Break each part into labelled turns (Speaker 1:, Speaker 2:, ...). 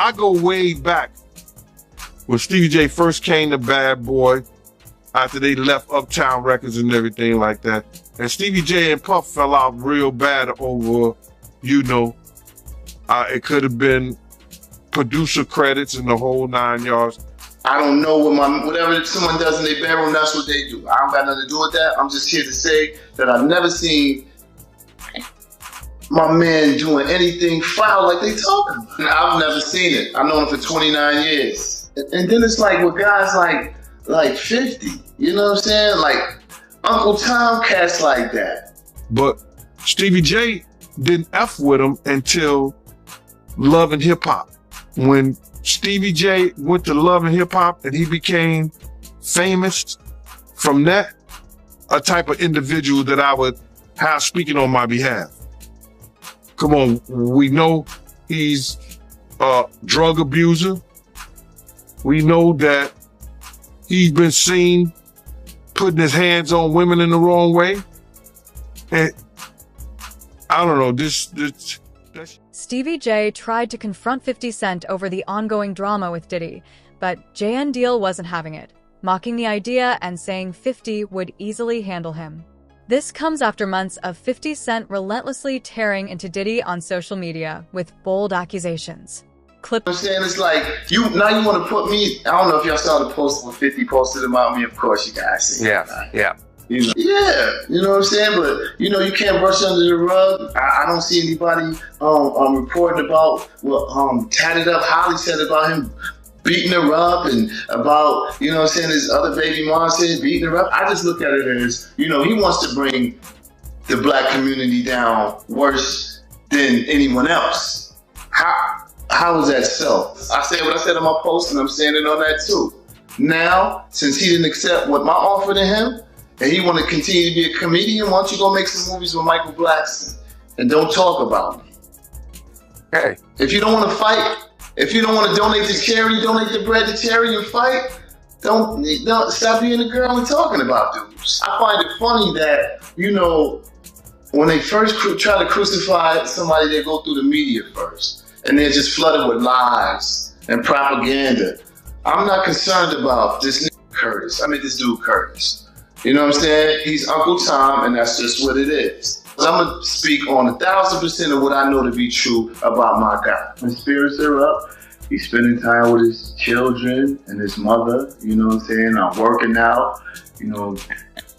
Speaker 1: I go way back when Stevie J first came to Bad Boy, after they left Uptown Records and everything like that. And Stevie J and Puff fell out real bad over, it could have been producer credits and the whole 9 yards.
Speaker 2: I don't know whatever someone does in their bedroom, that's what they do. I don't got nothing to do with that. I'm just here to say that I've never seen my man doing anything foul like they talking about. I've never seen it. I've known him for 29 years. And then it's like with guys like 50, you know what I'm saying? Like Uncle Tom, cats like that.
Speaker 1: But Stevie J didn't F with him until Love and Hip Hop. When Stevie J went to Love and Hip Hop and he became famous from that, a type of individual that I would have speaking on my behalf. Come on, we know he's a drug abuser. We know that he's been seen putting his hands on women in the wrong way. And I don't know, that's...
Speaker 3: Stevie J tried to confront 50 Cent over the ongoing drama with Diddy, but JN Deal wasn't having it, mocking the idea and saying 50 would easily handle him. This comes after months of 50 Cent relentlessly tearing into Diddy on social media with bold accusations.
Speaker 2: I'm saying, it's like, now you want to put me, I don't know if y'all saw the post when 50 posted about me, of course you guys see.
Speaker 1: Yeah.
Speaker 2: Yeah, you know what I'm saying? But, you can't brush under the rug. I don't see anybody reporting about what Tatted Up Holly said about him beating her up and about, his other baby mom said beating her up. I just look at it as, he wants to bring the black community down worse than anyone else. How is that so? I said what I said on my post, and I'm saying it on that too. Now, since he didn't accept what my offer to him, and he want to continue to be a comedian, why don't you go make some movies with Michael Blackson and don't talk about me?
Speaker 1: Hey.
Speaker 2: If you don't want to fight, if you don't want to donate to charity, donate the bread to charity and fight, don't stop being a girl and talking about dudes. I find it funny that, when they first try to crucify somebody, they go through the media first. And they're just flooded with lies and propaganda. I'm not concerned about this this dude Curtis. You know what I'm saying? He's Uncle Tom, and that's just what it is. I'm gonna speak on 1,000% of what I know to be true about my guy. My spirits are up. He's spending time with his children and his mother. You know what I'm saying? I'm working out.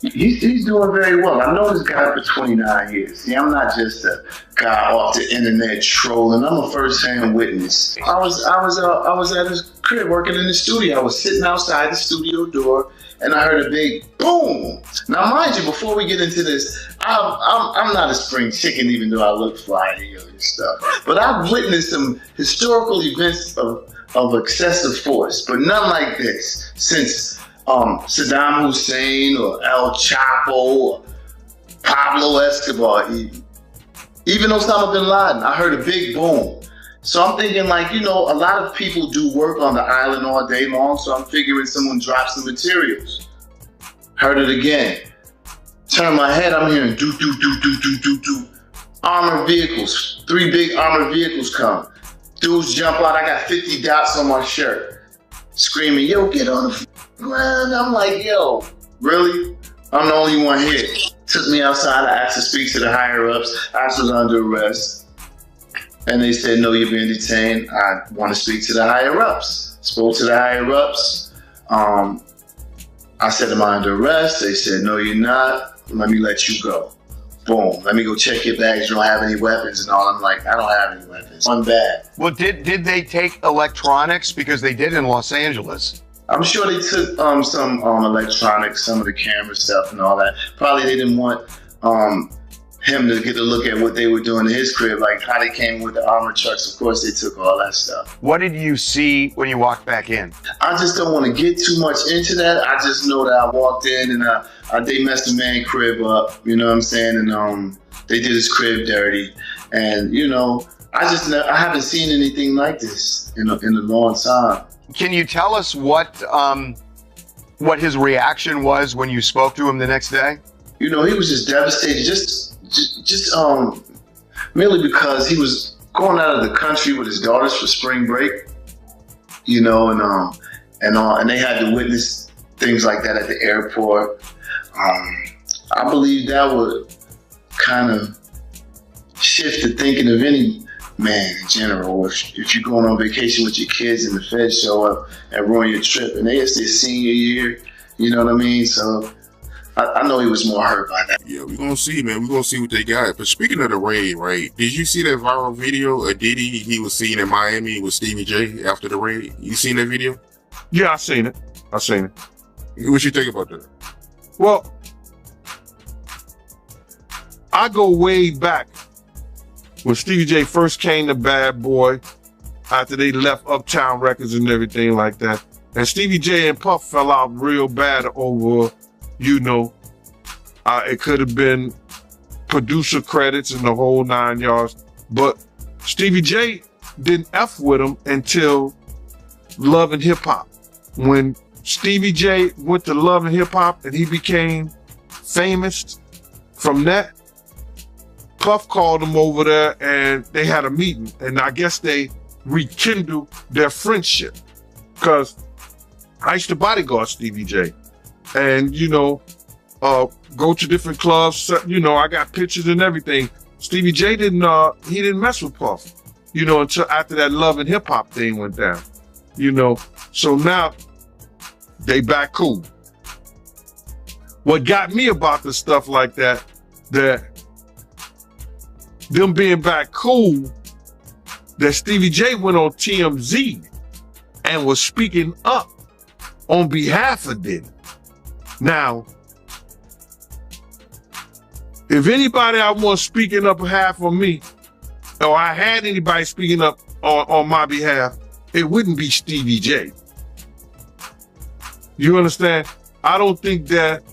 Speaker 2: He's doing very well. I've known this guy for 29 years. See, I'm not just a guy off the internet trolling. I'm a first-hand witness. I was at his crib working in the studio. I was sitting outside the studio door, and I heard a big boom. Now, mind you, before we get into this, I'm not a spring chicken, even though I look fly here and stuff. But I've witnessed some historical events of excessive force, but none like this since Saddam Hussein or El Chapo or Pablo Escobar, even Osama bin Laden. I heard a big boom. So I'm thinking a lot of people do work on the island all day long, so I'm figuring someone dropped some materials. Heard it again. Turn my head, I'm hearing do, do, do, do, do, do, do. Armored vehicles, 3 big armored vehicles come. Dudes jump out, I got 50 dots on my shirt. Screaming, yo, get on the ground. I'm like, yo, really? I'm the only one here. Took me outside, I asked to speak to the higher ups. I was under arrest. And they said, no, you're being detained. I want to speak to the higher ups. Spoke to the higher ups. I said, am I under arrest? They said, no, you're not. Let me let you go. Boom. Let me go check your bags. You don't have any weapons and all. I'm like, I don't have any weapons. One bag.
Speaker 4: Well, did they take electronics? Because they did in Los Angeles.
Speaker 2: I'm sure they took some electronics, some of the camera stuff and all that. Probably they didn't want him to get a look at what they were doing in his crib, like how they came with the armored trucks. Of course, they took all that stuff.
Speaker 4: What did you see when you walked back in?
Speaker 2: I just don't want to get too much into that. I just know that I walked in and they messed the man crib up, you know what I'm saying? And they did his crib dirty. And, I haven't seen anything like this in a long time.
Speaker 4: Can you tell us what his reaction was when you spoke to him the next day?
Speaker 2: He was just devastated, just merely because he was going out of the country with his daughters for spring break. you know, and they had to witness things like that at the airport. I believe that would kind of shift the thinking of any man in general. If you're going on vacation with your kids and the feds show up and ruin your trip, and it's their senior year, you know what I mean? So I know he was more hurt by that.
Speaker 5: Yeah, we're gonna see, man. We're gonna see what they got. But speaking of the raid, right? Did you see that viral video of Diddy he was seen in Miami with Stevie J after the raid? You seen that video?
Speaker 1: Yeah, I seen it.
Speaker 5: What you think about that?
Speaker 1: Well, I go way back when Stevie J first came to Bad Boy, after they left Uptown Records and everything like that. And Stevie J and Puff fell out real bad over, it could have been producer credits and the whole 9 yards. But Stevie J didn't F with him until Love and Hip Hop. When Stevie J went to Love and Hip Hop and he became famous from that, Puff called him over there and they had a meeting. And I guess they rekindled their friendship. Because I used to bodyguard Stevie J. And, go to different clubs. I got pictures and everything. Stevie J didn't mess with Puff, until after that Love and Hip Hop thing went down, So now they back cool. What got me about the stuff like that them being back cool, that Stevie J went on TMZ and was speaking up on behalf of Diddy. Now, if anybody I want speaking up on behalf of me, or I had anybody speaking up on my behalf, it wouldn't be Stevie J. You understand? I don't think that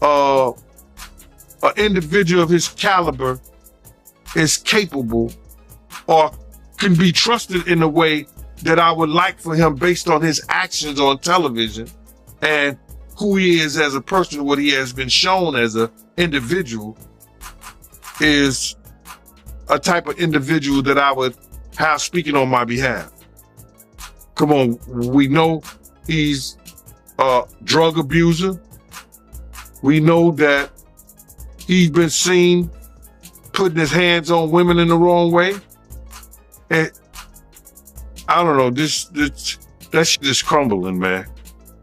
Speaker 1: an individual of his caliber is capable or can be trusted in a way that I would like for him based on his actions on television and who he is as a person, what he has been shown as an individual, is a type of individual that I would have speaking on my behalf. Come on, we know he's a drug abuser. We know that he's been seen putting his hands on women in the wrong way. And I don't know, that shit is crumbling, man.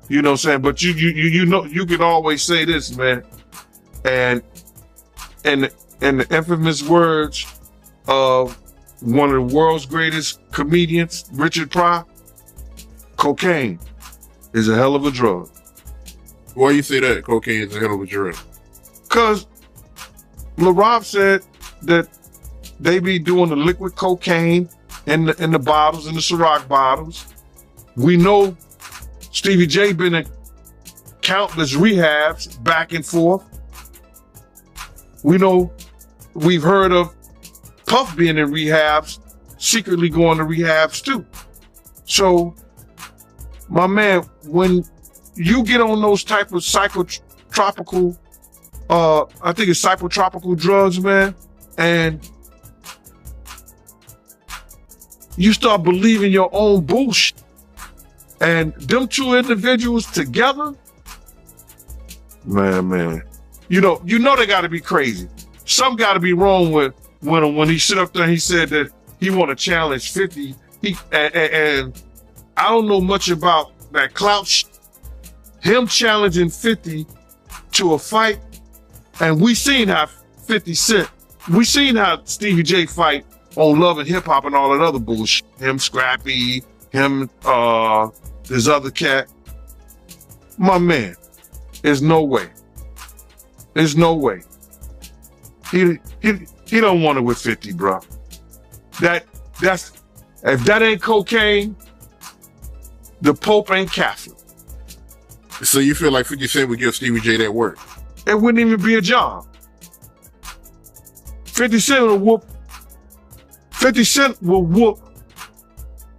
Speaker 1: You know what I'm saying? But you can always say this, man. And the infamous words of one of the world's greatest comedians, Richard Pryor, cocaine is a hell of a drug.
Speaker 5: Why you say that? Cocaine is a hell of a drug.
Speaker 1: Because LaRob said that they be doing the liquid cocaine in the bottles, in the Ciroc bottles. We know Stevie J been in countless rehabs back and forth. We know, we've heard of Puff being in rehabs, secretly going to rehabs too. So, my man, when you get on those type of psychotropical, I think it's psychotropical drugs, man, and you start believing your own bullshit, and them two individuals together, man, you know they got to be crazy. Something got to be wrong with when he sit up there and he said that he want to challenge 50. And I don't know much about that clout. Him challenging 50 to a fight, and we seen how 50 Cent, we seen how Stevie J fight on Love and Hip Hop and all that other bullshit. Him, Scrappy, him, this other cat. My man, there's no way. There's no way. He don't want it with 50, bro. That's if that ain't cocaine, the Pope ain't Catholic.
Speaker 5: So you feel like 50 Cent would give Stevie J that work?
Speaker 1: It wouldn't even be a job. 50 Cent will whoop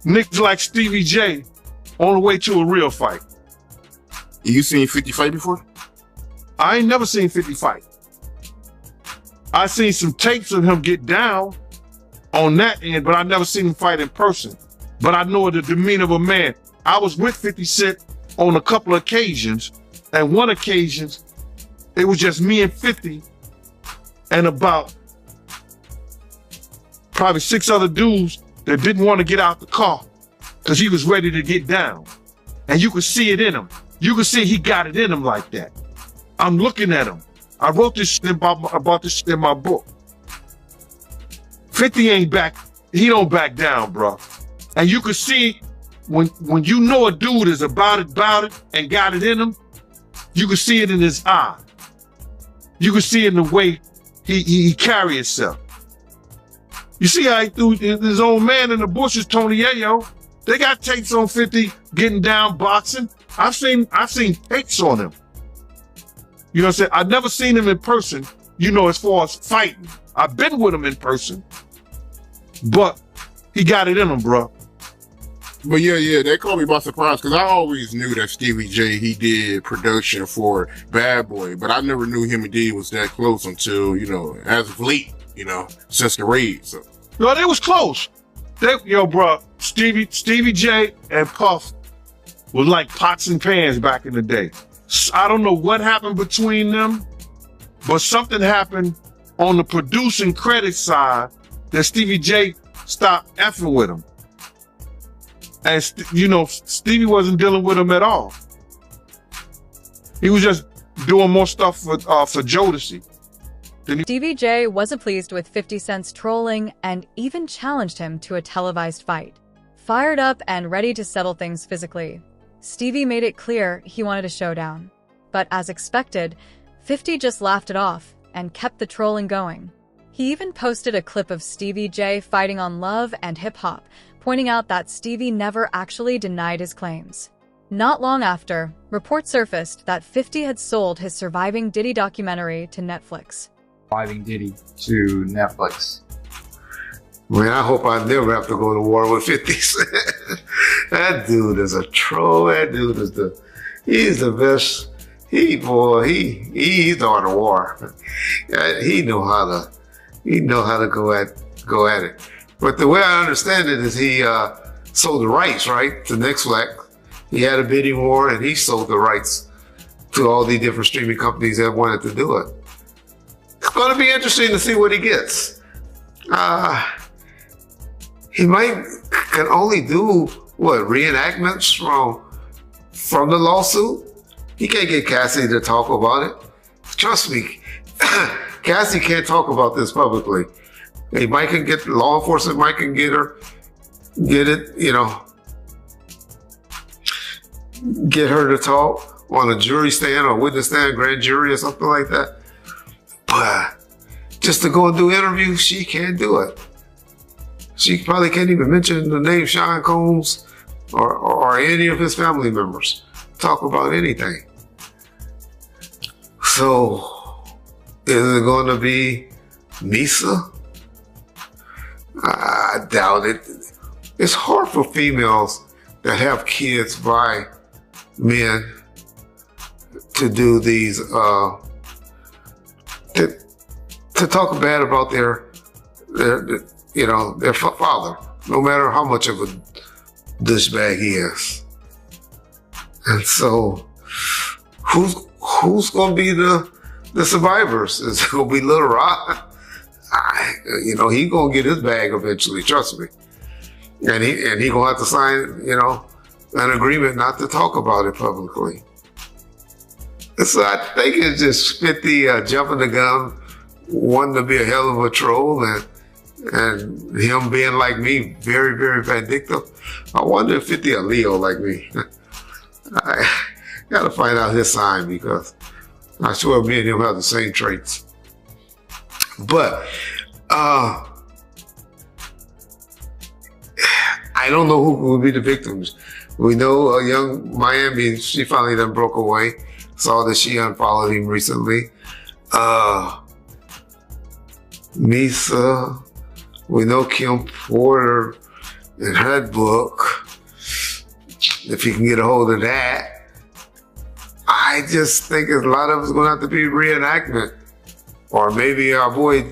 Speaker 1: niggas like Stevie J on the way to a real fight.
Speaker 5: You seen 50 fight before?
Speaker 1: I ain't never seen 50 fight. I seen some tapes of him get down on that end, but I never seen him fight in person. but I know the demeanor of a man. I was with 50 Cent on a couple of occasions, and one occasion, it was just me and 50 and about probably 6 other dudes that didn't want to get out the car because he was ready to get down. And you could see it in him. You could see he got it in him like that. I'm looking at him. I wrote this shit about this shit in my book. 50 ain't back. He don't back down, bro. And you could see when you know a dude is about it and got it in him, you could see it in his eye. You could see it in the way he carry himself. You see how he threw his old man in the bushes, Tony Yayo. They got tapes on 50 getting down boxing. I've seen tapes on him. You know what I'm saying? I've never seen him in person, you know, as far as fighting. I've been with him in person, but he got it in him, bro.
Speaker 5: But yeah, that caught me by surprise because I always knew that Stevie J, he did production for Bad Boy, but I never knew him and D was that close until, you know, as of late, you know, since the raid. So.
Speaker 1: No, they was close. Bro, Stevie J and Puff was like pots and pans back in the day. I don't know what happened between them, but something happened on the producing credit side that Stevie J stopped effing with him. And, you know, Stevie wasn't dealing with him at all. He was just doing more stuff for Jodeci.
Speaker 3: Stevie J wasn't pleased with 50 Cent's trolling and even challenged him to a televised fight. Fired up and ready to settle things physically, Stevie made it clear he wanted a showdown. But as expected, 50 just laughed it off and kept the trolling going. He even posted a clip of Stevie J fighting on Love and Hip Hop, pointing out that Stevie never actually denied his claims. Not long after, reports surfaced that 50 had sold his surviving Diddy documentary to Netflix.
Speaker 6: Surviving Diddy to Netflix.
Speaker 7: Man, I hope I never have to go to war with 50 Cent. That dude is a troll. That dude is he's the best. He's the art of war. He know how to go at it. But the way I understand it is he sold the rights, right, to Netflix. He had a bidding war and he sold the rights to all the different streaming companies that wanted to do it. It's going to be interesting to see what he gets. He can only do reenactments from the lawsuit. He can't get Cassie to talk about it. Trust me, Cassie can't talk about this publicly. Hey, Mike can get law enforcement. Mike can get it. You know, get her to talk on a jury stand or witness stand, grand jury or something like that. But just to go and do interviews, she can't do it. She probably can't even mention the name Sean Combs or any of his family members. Talk about anything. So, is it going to be Misa? I doubt it. It's hard for females that have kids by men to do these, to talk bad about their father, no matter how much of a douchebag he is. And so, who's going to be the survivors? Is it going to be Lil Rod? He going to get his bag eventually, trust me. And he going to have to sign, an agreement not to talk about it publicly. So I think it's just 50 jumping the gun, wanting to be a hell of a troll, and him being like me, very, very vindictive. I wonder if 50 a Leo like me. I gotta find out his sign because I swear me and him have the same traits. But I don't know who will be the victims. We know a young Miami, she finally done broke away. Saw that she unfollowed him recently. Misa, we know Kim Porter in her book. If you can get a hold of that. I just think a lot of it's gonna have to be reenactment. Or maybe our boy,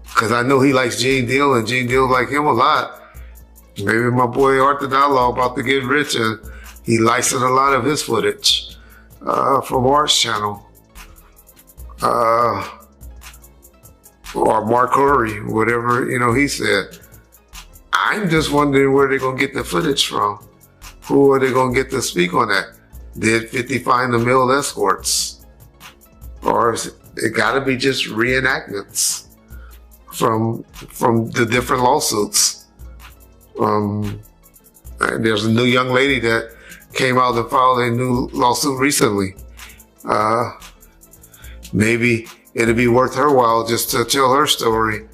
Speaker 7: because I know he likes Gene Deal and Gene Deal like him a lot. Maybe my boy Art the Outlaw about to get rich and he licensed a lot of his footage from Art's channel. Or Mark Curry, whatever, he said. I'm just wondering where they're going to get the footage from. Who are they going to get to speak on that? Did 50 find the male escorts? Or is it got to be just reenactments from the different lawsuits? There's a new young lady that came out and filed a new lawsuit recently. Maybe it'd be worth her while just to tell her story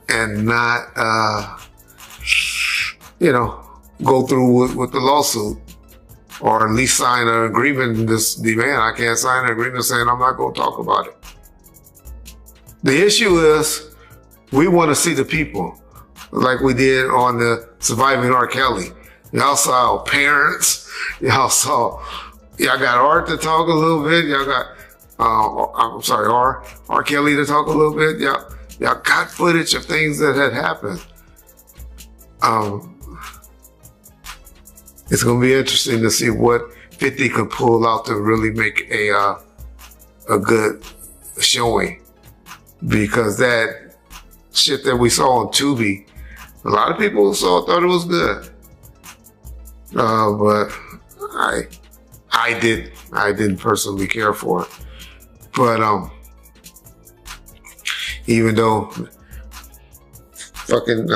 Speaker 7: and not, go through with the lawsuit, or at least sign an agreement. This demand, I can't sign an agreement saying I'm not going to talk about it. The issue is we want to see the people, like we did on the Surviving R. Kelly. Y'all saw parents. Y'all got Art to talk a little bit. Y'all got, R. Kelly to talk a little bit. Y'all got footage of things that had happened. It's going to be interesting to see what 50 can pull out to really make a good showing. Because that shit that we saw on Tubi, a lot of people thought it was good. But I didn't personally care for it. But even though fucking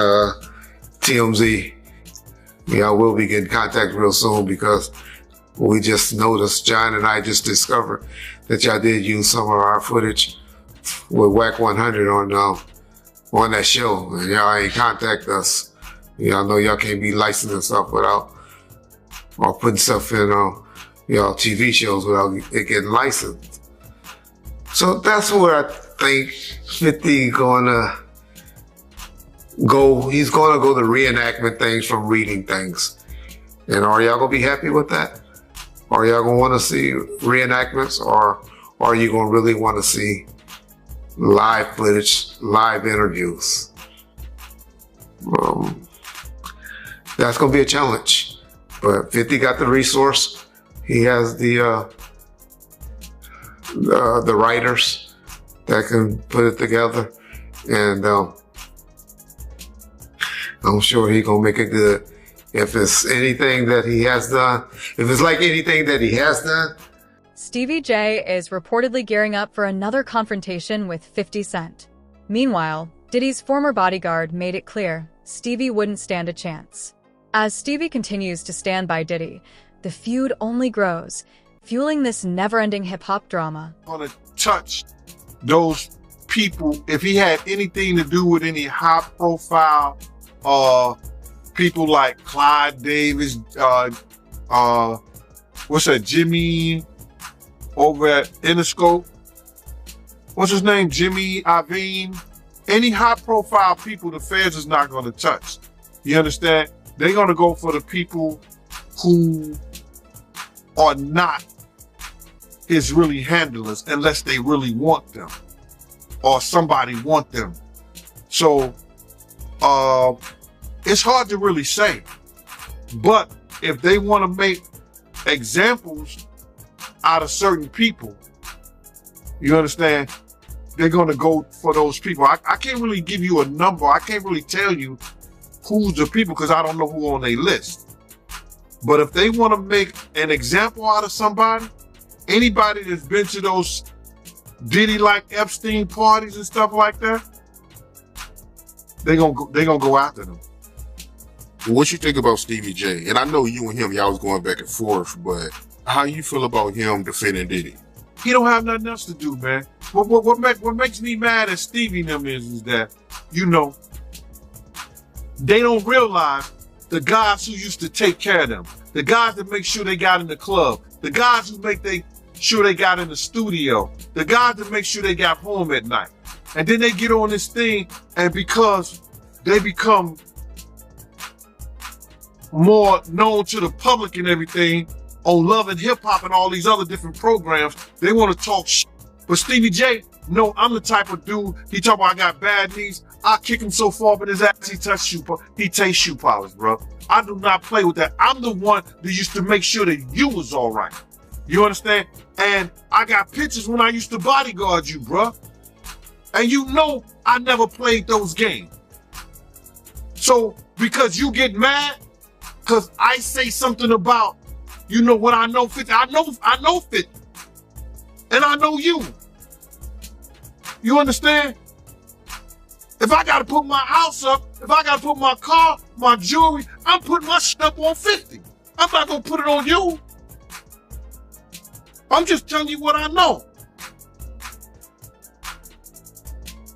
Speaker 7: TMZ, I will be getting contact real soon, because we just noticed, John and I just discovered that y'all did use some of our footage with WAC 100 on that show, and y'all ain't contact us. Y'all know y'all can't be licensing stuff without, or putting stuff in y'all TV shows without it getting licensed. So that's where I think 50 gonna go. He's gonna go to reenactment things from reading things. And are y'all gonna be happy with that? Are y'all gonna want to see reenactments, or are you gonna really want to see live footage, live interviews? That's gonna be a challenge. But 50 got the resource. He has the writers that can put it together, and I'm sure he's gonna make it good. If it's anything that he has done, if it's like anything that he has done.
Speaker 3: Stevie J is reportedly gearing up for another confrontation with 50 Cent. Meanwhile, Diddy's former bodyguard made it clear Stevie wouldn't stand a chance. As Stevie continues to stand by Diddy, the feud only grows, fueling this never-ending hip-hop drama.
Speaker 1: Gonna touch those people if he had anything to do with any high-profile people like Clyde Davis, what's that, Jimmy over at Interscope? What's his name? Jimmy Iovine? Any high-profile people, the feds is not going to touch. You understand? They're going to go for the people who are not his really handlers, unless they really want them or somebody want them. So, it's hard to really say, but if they want to make examples out of certain people, you understand, they're going to go for those people. I can't really give you a number. I can't really tell you who's the people, because I don't know who on their list. But if they want to make an example out of somebody, anybody that's been to those Diddy-like Epstein parties and stuff like that, they're gonna go after them.
Speaker 5: What you think about Stevie J? And I know you and him, y'all was going back and forth, but how you feel about him defending Diddy?
Speaker 1: He don't have nothing else to do, man. What makes me mad at Stevie and them is that, they don't realize the guys who used to take care of them, the guys that make sure they got in the club, the guys who make sure they got in the studio, the guys that make sure they got home at night. And then they get on this thing, and because they become more known to the public and everything on Love and Hip Hop and all these other different programs, they want to talk shit. But Stevie J, no, I'm the type of dude, he talk about I got bad knees. I kick him so far up in his ass he tastes shoe polish, bro. I do not play with that. I'm the one that used to make sure that you was all right. You understand? And I got pictures when I used to bodyguard you, bro. And you know I never played those games. So because you get mad, because I say something about, you know what I know 50. I know 50. And I know you. You understand? If I gotta put my house up, if I gotta put my car, my jewelry, I'm putting my stuff on 50. I'm not gonna put it on you. I'm just telling you what I know.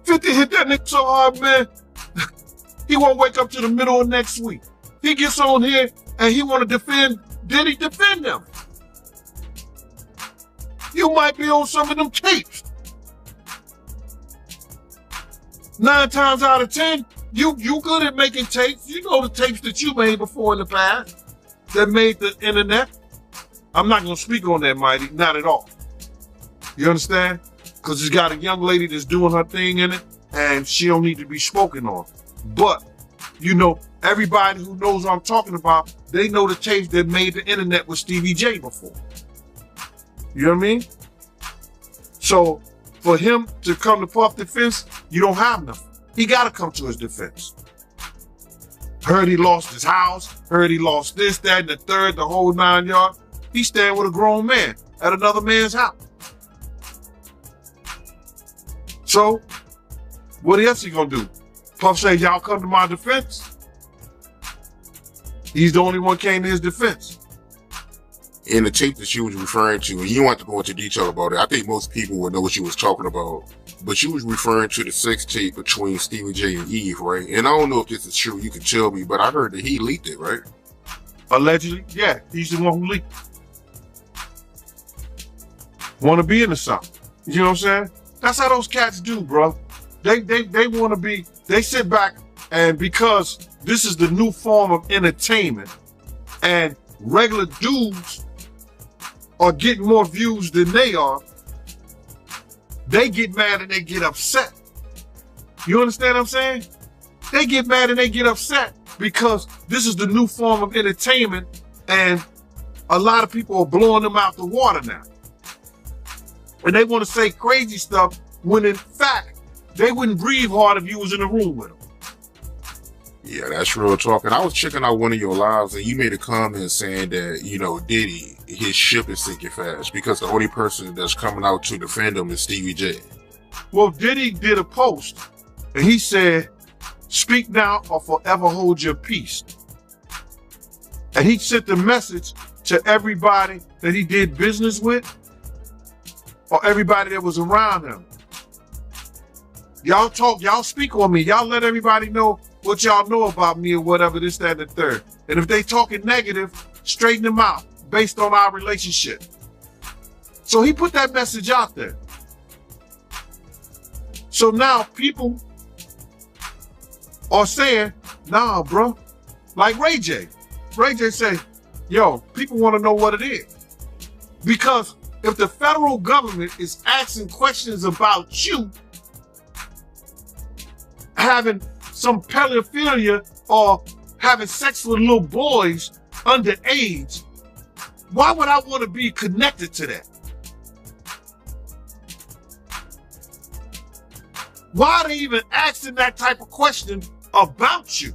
Speaker 1: 50 hit that nigga so hard, man. He won't wake up to the middle of next week. He gets on here and he want to defend Diddy, defend them. You might be on some of them tapes. 9 times out of 10, you good at making tapes. You know the tapes that you made before in the past that made the internet. I'm not going to speak on that, Mighty. Not at all. You understand? Because it's got a young lady that's doing her thing in it, and she don't need to be spoken on. But, you know, everybody who knows what I'm talking about, they know the tapes that made the internet with Stevie J before. You know what I mean? So, for him to come to Puff defense, you don't have nothing. He got to come to his defense. Heard he lost his house, heard he lost this, that, and the third, the whole 9 yards. He's staying with a grown man at another man's house. So, what else he gonna do? Puff say, y'all come to my defense? He's the only one came to his defense.
Speaker 5: In the tape that she was referring to, and you don't have to go into detail about it, I think most people would know what she was talking about, but she was referring to the sex tape between Stevie J and Eve, right? And I don't know if this is true, you can tell me, but I heard that he leaked it, right?
Speaker 1: Allegedly, yeah, he's the one who leaked it. Want to be into something. You know what I'm saying? That's how those cats do, bro. They want to be, they sit back, and because this is the new form of entertainment, and regular dudes are getting more views than they are, they get mad and they get upset. You understand what I'm saying? They get mad and they get upset because this is the new form of entertainment, and a lot of people are blowing them out the water now. And they want to say crazy stuff when in fact, they wouldn't breathe hard if you was in the room with them.
Speaker 5: Yeah, that's real talk. And I was checking out one of your lives and you made a comment saying that, you know, Diddy, his ship is sinking fast because the only person that's coming out to defend him is Stevie J.
Speaker 1: Well, Diddy did a post and he said, speak now or forever hold your peace. And he sent the message to everybody that he did business with or everybody that was around him. Y'all talk, y'all speak on me. Y'all let everybody know what y'all know about me or whatever, this, that, and the third. And if they talking negative, straighten them out based on our relationship. So he put that message out there. So now people are saying, nah, bro. Like Ray J. Ray J say, yo, people want to know what it is. Because if the federal government is asking questions about you, having some pedophilia or having sex with little boys underage, why would I want to be connected to that? Why are they even asking that type of question about you?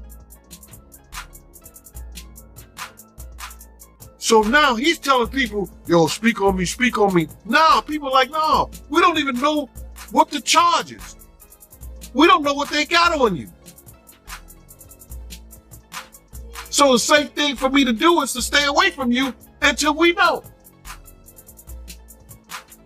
Speaker 1: So now he's telling people, yo, speak on me, speak on me. Now people are like, no, we don't even know what the charge is. We don't know what they got on you. So the safe thing for me to do is to stay away from you until we know.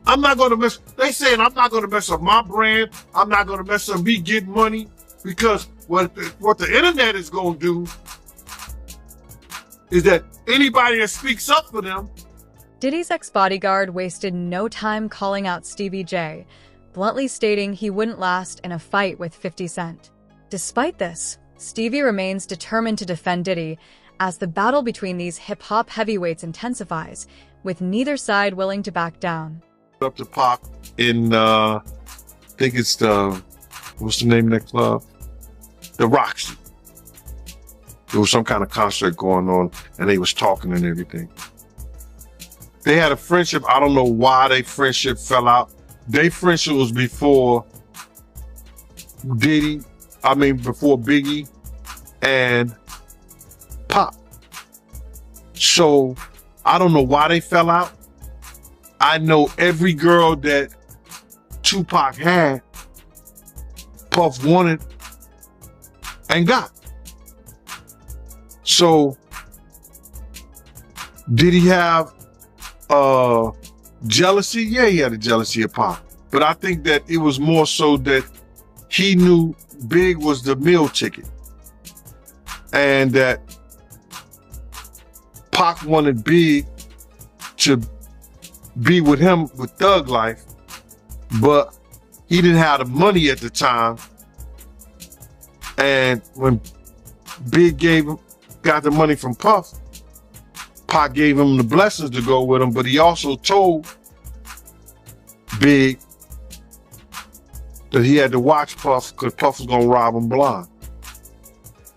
Speaker 1: I'm not going to mess, they saying I'm not going to mess up my brand. I'm not going to mess up me getting money because what the internet is going to do is that anybody that speaks up for them.
Speaker 3: Diddy's ex-bodyguard wasted no time calling out Stevie J, bluntly stating he wouldn't last in a fight with 50 Cent. Despite this, Stevie remains determined to defend Diddy as the battle between these hip-hop heavyweights intensifies, with neither side willing to back down.
Speaker 1: Up to Pac in, I think it's what's the name of that club? the Roxy. There was some kind of concert going on, and they was talking and everything. They had a friendship. I don't know why their friendship fell out. Their friendship was before before Biggie and Pop. So I don't know why they fell out. I know every girl that Tupac had, Puff wanted and got. So did he have jealousy? Yeah, he had a jealousy of Pop. But I think that it was more so that he knew Big was the meal ticket. And that Pac wanted Big to be with him with Thug Life, but he didn't have the money at the time. And when Big got the money from Puff, Pac gave him the blessings to go with him, but he also told Big that he had to watch Puff because Puff was gonna rob him blind.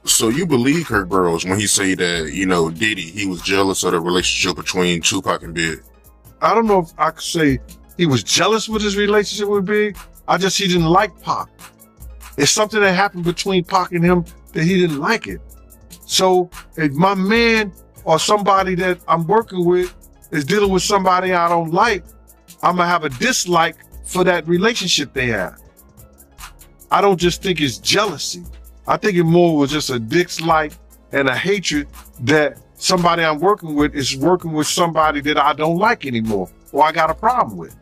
Speaker 5: So you believe Kurt Burrows when he say that, you know, Diddy, he was jealous of the relationship between Tupac and Big?
Speaker 1: I don't know if I could say he was jealous with his relationship with Big. He didn't like Pac. It's something that happened between Pac and him that he didn't like it. So if my man or somebody that I'm working with is dealing with somebody I don't like, I'm gonna have a dislike for that relationship they have. I don't just think it's jealousy. I think it more was just a dislike and a hatred that somebody I'm working with is working with somebody that I don't like anymore or I got a problem with.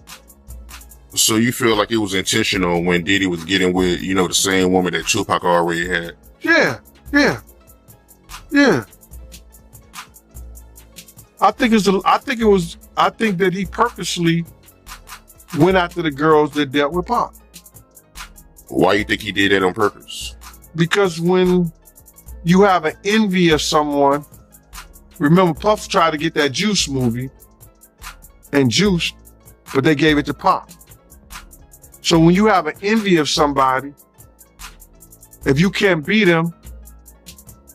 Speaker 5: So you feel like it was intentional when Diddy was getting with, you know, the same woman that Tupac already had?
Speaker 1: Yeah. I think that he purposely went after the girls that dealt with Pac.
Speaker 5: Why you think he did that on purpose?
Speaker 1: Because when you have an envy of someone, remember Puff tried to get that Juice movie and Juice, but they gave it to Pac. So when you have an envy of somebody, if you can't beat them,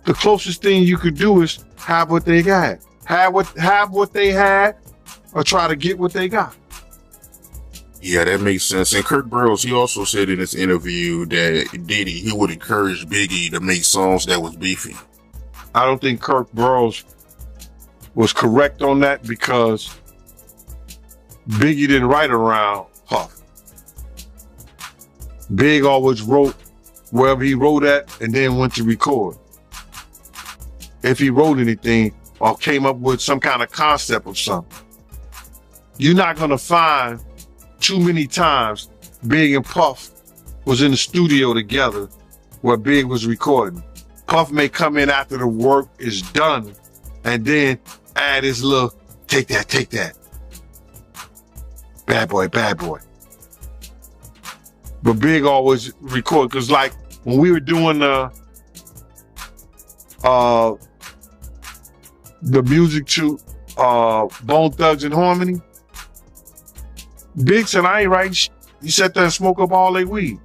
Speaker 1: the closest thing you could do is have what they got. Have what they had or try to get what they got.
Speaker 5: Yeah, that makes sense. And Kurt Burrows, he also said in this interview that Diddy, he would encourage Biggie to make songs that was beefy.
Speaker 1: I don't think Kurt Burrows was correct on that because Biggie didn't write around Puff. Big always wrote wherever he wrote at and then went to record. If he wrote anything or came up with some kind of concept of something. You're not gonna find too many times Big and Puff was in the studio together where Big was recording. Puff may come in after the work is done and then add his little, take that. Bad boy. But Big always record, cause like when we were doing the music to Bone Thugs and Harmony, Big said, I ain't writing shit. He sat there and smoked up all their weed.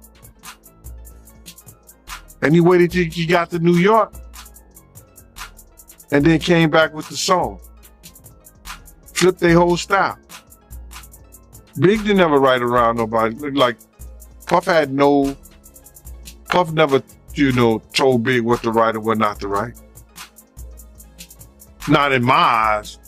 Speaker 1: And he waited till he got to New York and then came back with the song. Flipped their whole style. Big didn't ever write around nobody. Like, Puff never, told Big what to write and what not to write. Not in my eyes.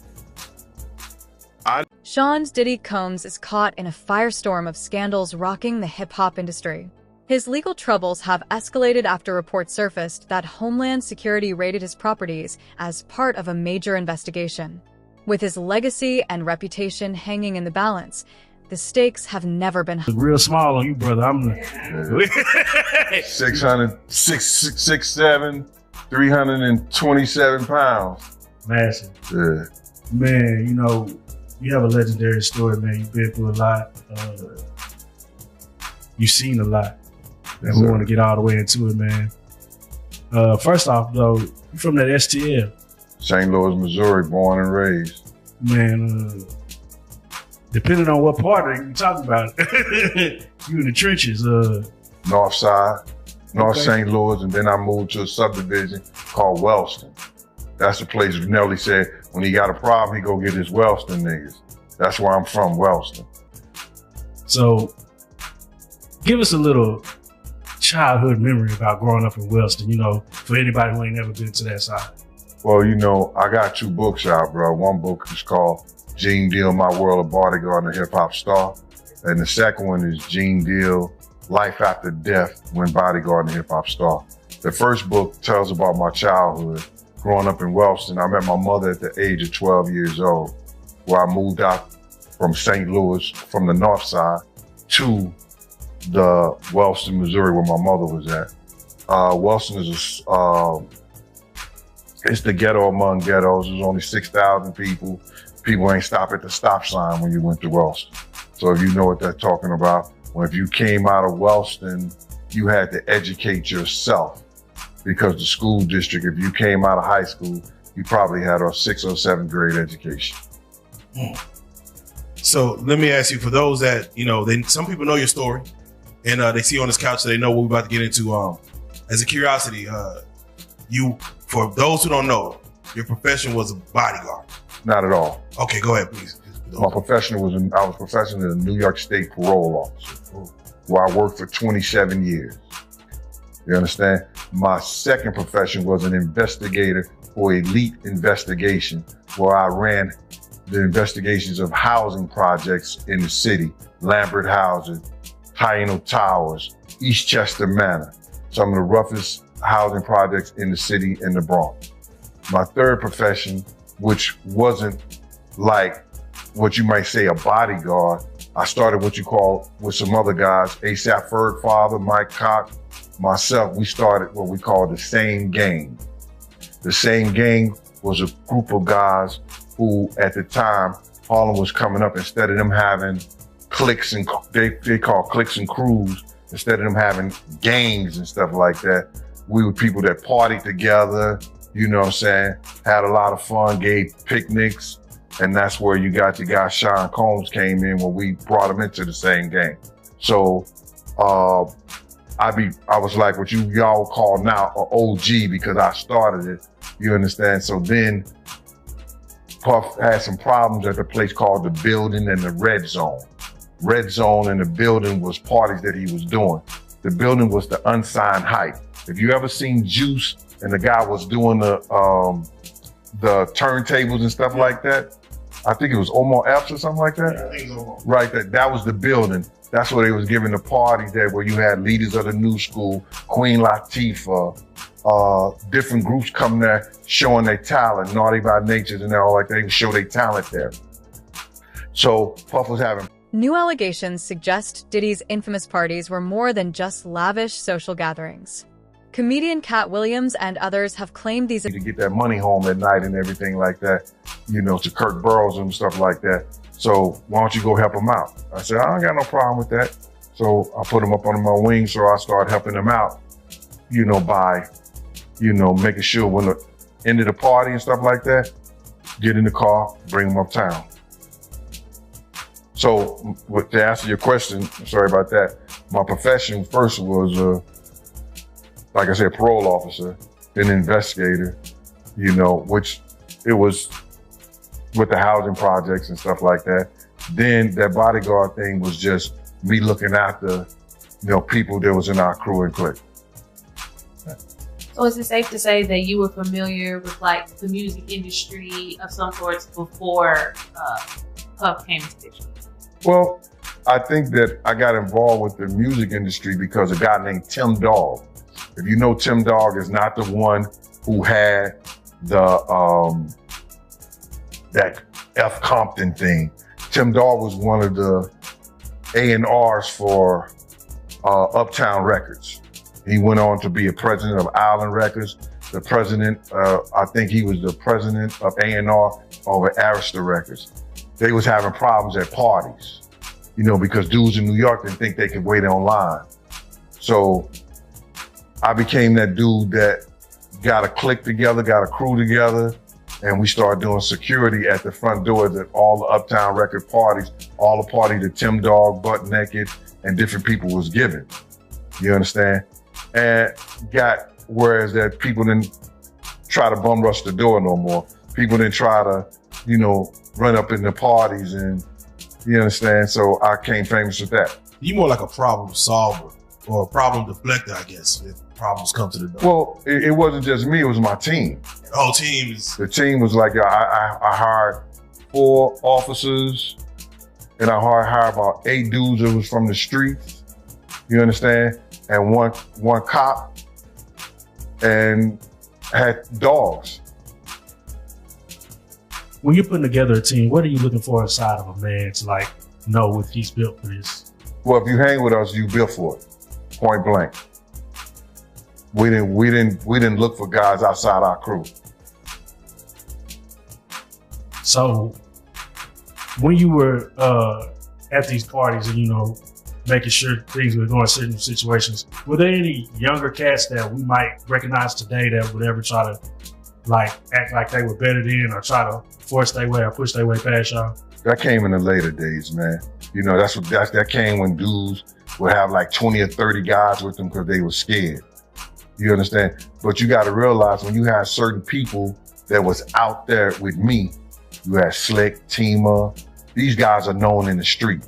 Speaker 3: Sean's Diddy Combs is caught in a firestorm of scandals rocking the hip-hop industry. His legal troubles have escalated after reports surfaced that Homeland Security raided his properties as part of a major investigation. With his legacy and reputation hanging in the balance, the stakes have never been higher.
Speaker 8: Real small on you, brother. I'm
Speaker 9: 6'7", 327 pounds.
Speaker 8: massive.
Speaker 9: Yeah.
Speaker 8: Man, you have a legendary story, man. You've been through a lot. You've seen a lot. And we want to get all the way into it, man. First off, though, you from that STL.
Speaker 9: St. Louis, Missouri, born and raised.
Speaker 8: Man, depending on what part of it you're talking about, you in the trenches.
Speaker 9: North side. North
Speaker 8: Okay.
Speaker 9: St. Louis, and then I moved to a subdivision called Wellston. That's the place Nelly said when he got a problem, he go get his Wellston niggas. That's where I'm from, Wellston.
Speaker 8: So, give us a little childhood memory about growing up in Wellston, you know, for anybody who ain't never been to that side.
Speaker 9: Well, you know, I got 2 books out, bro. One book is called Gene Deal, My World of Bodyguard and a Hip Hop Star. And the second one is Gene Deal, Life After Death, When Bodyguard and a Hip Hop Star. The first book tells about my childhood. Growing up in Wellston, I met my mother at the age of 12 years old, where I moved out from St. Louis, from the north side, to the Wellston, Missouri, where my mother was at. Wellston is it's the ghetto among ghettos. There's only 6,000 people. People ain't stop at the stop sign when you went to Wellston. So if you know what they're talking about, when if you came out of Wellston, you had to educate yourself, because the school district, if you came out of high school, you probably had a 6th or 7th grade education.
Speaker 10: So let me ask you, for those that, you know, some people know your story and they see you on this couch, so they know what we're about to get into. As a curiosity, for those who don't know, your profession was a bodyguard.
Speaker 9: Not at all.
Speaker 10: Okay, go ahead, please.
Speaker 9: My profession was I was professionally a New York State parole officer, where I worked for 27 years. You understand? My second profession was an investigator for Elite Investigation, where I ran the investigations of housing projects in the city: Lambert Housing, Taino Towers, Eastchester Manor, some of the roughest housing projects in the city in the Bronx. My third profession, which wasn't like what you might say a bodyguard, I started what you call, with some other guys, ASAP Ferg Father, Mike Cock, myself, we started what we call the Same Gang. The Same Gang was a group of guys who, at the time, Harlem was coming up. Instead of them having cliques and they call cliques and crews, instead of them having gangs and stuff like that, we were people that partied together, you know what I'm saying, had a lot of fun, gave picnics, and that's where you got your guy Sean Combs came in when we brought him into the Same Gang. So I was like what y'all call now an OG, because I started it, you understand? So then Puff had some problems at the place called the Building and the Red Zone. Red Zone and the Building was parties that he was doing. The Building was the unsigned hype. If you ever seen Juice and the guy was doing the turntables and stuff like that, I think it was Omar Epps or something like that.
Speaker 10: Yeah, I think it's Omar.
Speaker 9: Right, that was the Building. That's where they was giving the parties there, where you had leaders of the new school, Queen Latifah, different groups coming there showing their talent, Naughty by Natures and all, like they would show their talent there. So Puff was having.
Speaker 3: New allegations suggest Diddy's infamous parties were more than just lavish social gatherings. Comedian Cat Williams and others have claimed these
Speaker 9: to get that money home at night and everything like that, you know, to Kirk Burrows and stuff like that. So why don't you go help him out? I said, I ain't got no problem with that. So I put him up under my wing. So I started helping him out, you know, by, you know, making sure when the end of the party and stuff like that, get in the car, bring him uptown. So to answer your question, sorry about that. My profession first was, like I said, parole officer, then investigator, you know, which it was with the housing projects and stuff like that. Then that bodyguard thing was just me looking after, you know, people that was in our crew and clique.
Speaker 11: So is it safe to say that you were familiar with like the music industry of some sorts before Puff came into picture?
Speaker 9: Well, I think that I got involved with the music industry because a guy named Tim Dog. If you know, Tim Dog is not the one who had the that F. Compton thing. Tim Dog was one of the A&Rs for Uptown Records. He went on to be a president of Island Records, the president, I think he was the president of A&R over Arista Records. They was having problems at parties, you know, because dudes in New York didn't think they could wait online. So I became that dude that got a clique together, got a crew together, and we started doing security at the front doors at all the Uptown Record parties, all the parties that Tim Dog, Butt Naked, and different people was giving. You understand? and got whereas that people didn't try to bum rush the door no more. People didn't try to, you know, run up in the parties and, you understand? So I came famous with that.
Speaker 10: You more like a problem solver or a problem deflector, I guess, if problems come to the door.
Speaker 9: Well, it wasn't just me, it was my team.
Speaker 10: The whole team is...
Speaker 9: The team was like, I hired 4 officers and I hired about 8 dudes that was from the streets, you understand? And one cop and had dogs.
Speaker 8: When you're putting together a team, what are you looking for inside of a man to like know if he's built for this?
Speaker 9: Well, if you hang with us, you built for it, point blank. We didn't look for guys outside our crew.
Speaker 8: So when you were at these parties and, you know, making sure things were going certain situations, were there any younger cats that we might recognize today that would ever try to like act like they were better than or try to force their way or push their way past y'all?
Speaker 9: That came in the later days, man. You know, that came when dudes would have like 20 or 30 guys with them because they were scared. You understand? But you got to realize when you have certain people that was out there with me, you had Slick, Tima. These guys are known in the street.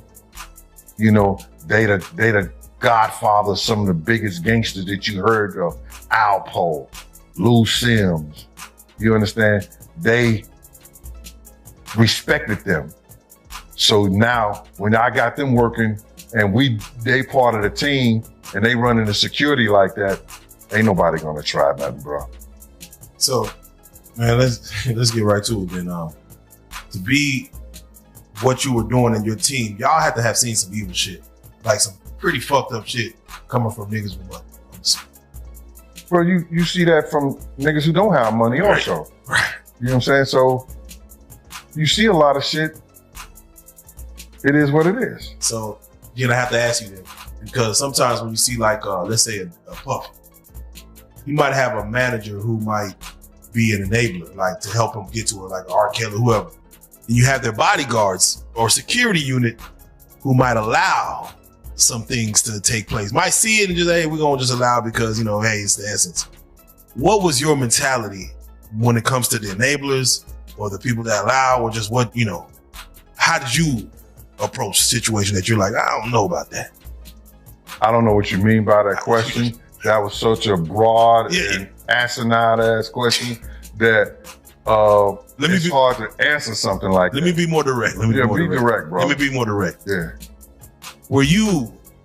Speaker 9: You know, they the godfather of some of the biggest gangsters that you heard of. Alpo, Lou Sims. You understand? They respected them. So now when I got them working and they part of the team and they running the security like that, ain't nobody gonna try nothing, bro.
Speaker 10: So, man, let's get right to it then. To be what you were doing in your team, y'all had to have seen some evil shit, like some pretty fucked up shit coming from niggas with money.
Speaker 9: Bro, you see that from niggas who don't have money also.
Speaker 10: Right.
Speaker 9: You know what I'm saying? So you see a lot of shit. It is what it is.
Speaker 10: So you're gonna have to ask you then, because sometimes when you see like, let's say a Puff, you might have a manager who might be an enabler, like to help him get to it, like R. Kelly, whoever. And you have their bodyguards or security unit who might allow some things to take place. Might see it and just, hey, we're gonna just allow because, you know, hey, it's the essence. What was your mentality when it comes to the enablers or the people that allow, or just what, you know, how did you approach the situation that you're like, I don't know about that?
Speaker 9: I don't know what you mean by that question. That was such a broad and asinine ass question that it's hard to answer something like that.
Speaker 10: Let me be more direct.
Speaker 9: Be direct, bro.
Speaker 10: Let me be more direct.
Speaker 9: Yeah.
Speaker 10: Were you